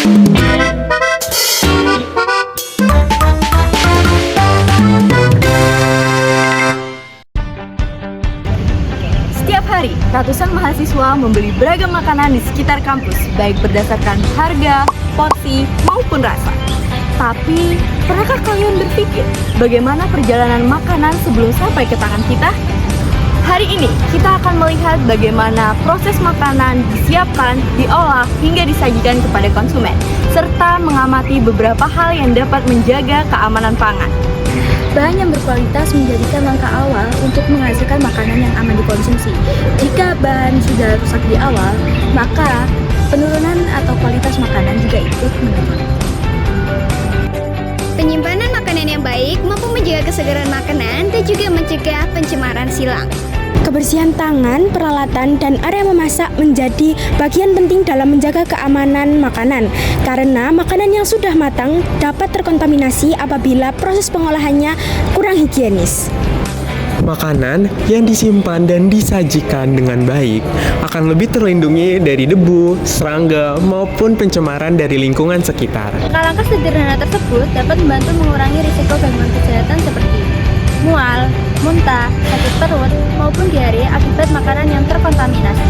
Setiap hari, ratusan mahasiswa membeli beragam makanan di sekitar kampus, baik berdasarkan harga, porsi, maupun rasa. Tapi, pernahkah kalian berpikir bagaimana perjalanan makanan sebelum sampai ke tangan kita? Hari ini, kita akan melihat bagaimana proses makanan disiapkan, diolah, hingga disajikan kepada konsumen, serta mengamati beberapa hal yang dapat menjaga keamanan pangan. Bahan yang berkualitas menjadikan langkah awal untuk menghasilkan makanan yang aman dikonsumsi. Jika bahan sudah rusak di awal, maka penurunan atau kualitas makanan juga ikut menurun. Penyimpanan makanan yang baik mampu menjaga kesegaran makanan dan juga mencegah pencemaran silang. Kebersihan tangan, peralatan, dan area memasak menjadi bagian penting dalam menjaga keamanan makanan, karena makanan yang sudah matang dapat terkontaminasi apabila proses pengolahannya kurang higienis. Makanan yang disimpan dan disajikan dengan baik akan lebih terlindungi dari debu, serangga, maupun pencemaran dari lingkungan sekitar. Langkah-langkah sederhana tersebut dapat membantu mengurangi risiko gangguan kesehatan seperti mual, muntah, sakit perut, maupun diare akibat makanan yang terkontaminasi.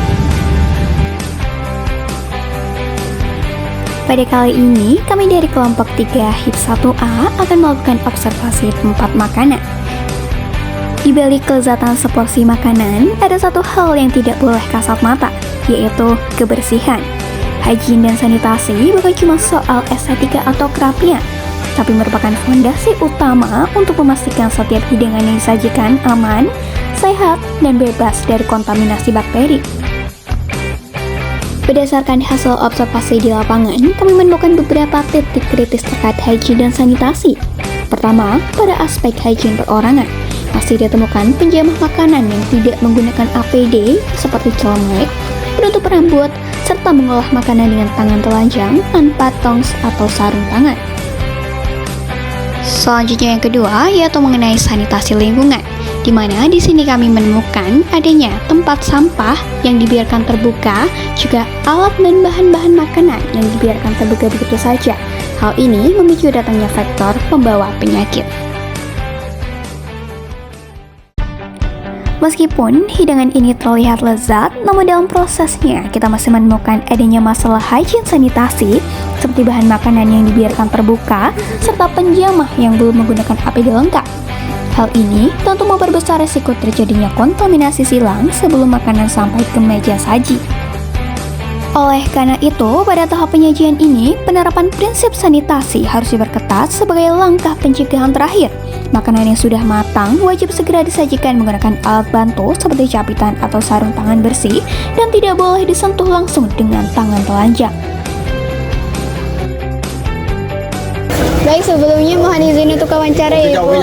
Pada kali ini, kami dari kelompok 3 HIP 1A akan melakukan observasi tempat makanan. Di balik kelezatan seporsi makanan, ada satu hal yang tidak boleh kasat mata, yaitu kebersihan. Hygiene dan sanitasi bukan cuma soal estetika atau kerapian, tapi merupakan fondasi utama untuk memastikan setiap hidangan yang disajikan aman, sehat, dan bebas dari kontaminasi bakteri. Berdasarkan hasil observasi di lapangan, kami menemukan beberapa titik kritis terkait hygiene dan sanitasi. Pertama, pada aspek hygiene perorangan, masih ditemukan penjamah makanan yang tidak menggunakan APD seperti celemek, penutup rambut, serta mengolah makanan dengan tangan telanjang tanpa tongs atau sarung tangan. Selanjutnya yang kedua yaitu mengenai sanitasi lingkungan, di mana di sini kami menemukan adanya tempat sampah yang dibiarkan terbuka, juga alat dan bahan-bahan makanan yang dibiarkan terbuka begitu saja. Hal ini memicu datangnya faktor pembawa penyakit. Meskipun hidangan ini terlihat lezat, namun dalam prosesnya kita masih menemukan adanya masalah hygiene sanitasi, seperti bahan makanan yang dibiarkan terbuka, serta penjamah yang belum menggunakan APD lengkap. Hal ini tentu memperbesar risiko terjadinya kontaminasi silang sebelum makanan sampai ke meja saji. Oleh karena itu, pada tahap penyajian ini, penerapan prinsip sanitasi harus diperketat sebagai langkah pencegahan terakhir. Makanan yang sudah matang wajib segera disajikan menggunakan alat bantu seperti capitan atau sarung tangan bersih dan tidak boleh disentuh langsung dengan tangan telanjang. Baik, sebelumnya mohon izin untuk wawancara ya Bu.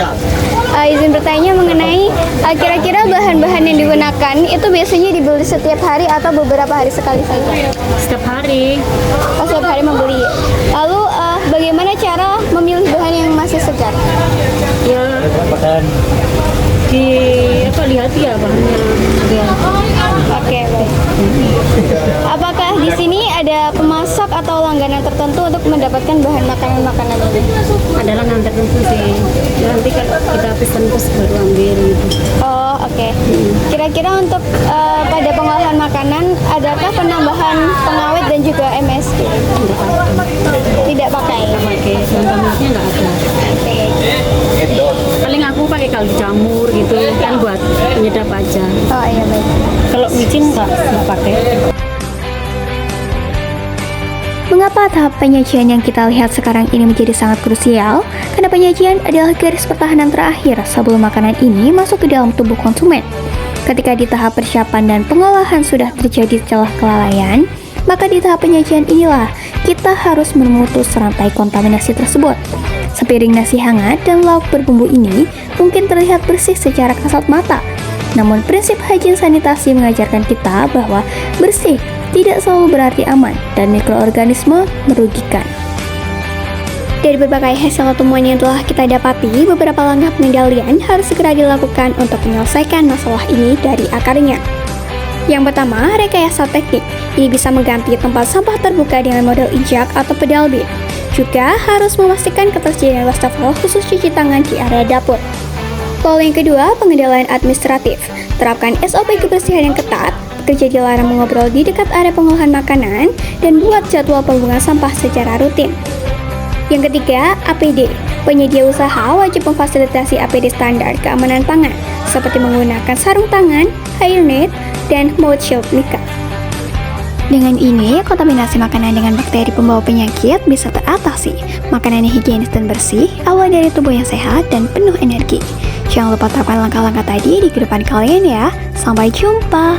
Izin bertanya mengenai kira-kira bahan-bahan yang digunakan itu biasanya dibeli setiap hari atau beberapa hari sekali saja? Setiap hari. Setiap hari membeli. Lalu bagaimana cara memilih bahan yang masih segar? Ya, lihat ya bahannya. Oke, baik. Apakah di sini ada pemasak atau langganan tertentu untuk mendapatkan bahan makanan-makanan ini? Ada langganan tertentu sih. Nanti kalau kita pesan terus baru ambil gitu. Oh, oke. Kira-kira untuk pada pengolahan makanan, adakah penambahan pengawet dan juga MSG? Tidak pakai. Pengawetnya nggak ada. Oke. Paling aku pakai kaldu jamur gitu kan buat penyedap aja. Oh iya, baik. Kalau micin nggak pakai. Mengapa tahap penyajian yang kita lihat sekarang ini menjadi sangat krusial? Karena penyajian adalah garis pertahanan terakhir sebelum makanan ini masuk ke dalam tubuh konsumen. Ketika di tahap persiapan dan pengolahan sudah terjadi celah kelalaian, maka di tahap penyajian inilah kita harus memutus rantai kontaminasi tersebut. Sepiring nasi hangat dan lauk berbumbu ini mungkin terlihat bersih secara kasat mata, namun prinsip hygiene sanitasi mengajarkan kita bahwa bersih tidak selalu berarti aman dan mikroorganisme merugikan. Dari berbagai hasil temuan yang telah kita dapati, beberapa langkah pengendalian harus segera dilakukan untuk menyelesaikan masalah ini dari akarnya. Yang pertama, rekayasa teknik. Ini bisa mengganti tempat sampah terbuka dengan model injak atau pedal bin. Juga harus memastikan ketersediaan wastafel khusus cuci tangan di area dapur. Lalu yang kedua, pengendalian administratif. Terapkan SOP kebersihan yang ketat, pekerja dilarang mengobrol di dekat area pengolahan makanan, dan buat jadwal pembuangan sampah secara rutin. Yang ketiga, APD. Penyedia usaha wajib memfasilitasi APD standar keamanan pangan, seperti menggunakan sarung tangan, hairnet, dan mouth shield Mika. Dengan ini, kontaminasi makanan dengan bakteri pembawa penyakit bisa teratasi. Makanan yang higienis dan bersih, awal dari tubuh yang sehat dan penuh energi. Jangan lupa terapkan langkah-langkah tadi di kehidupan kalian ya. Sampai jumpa!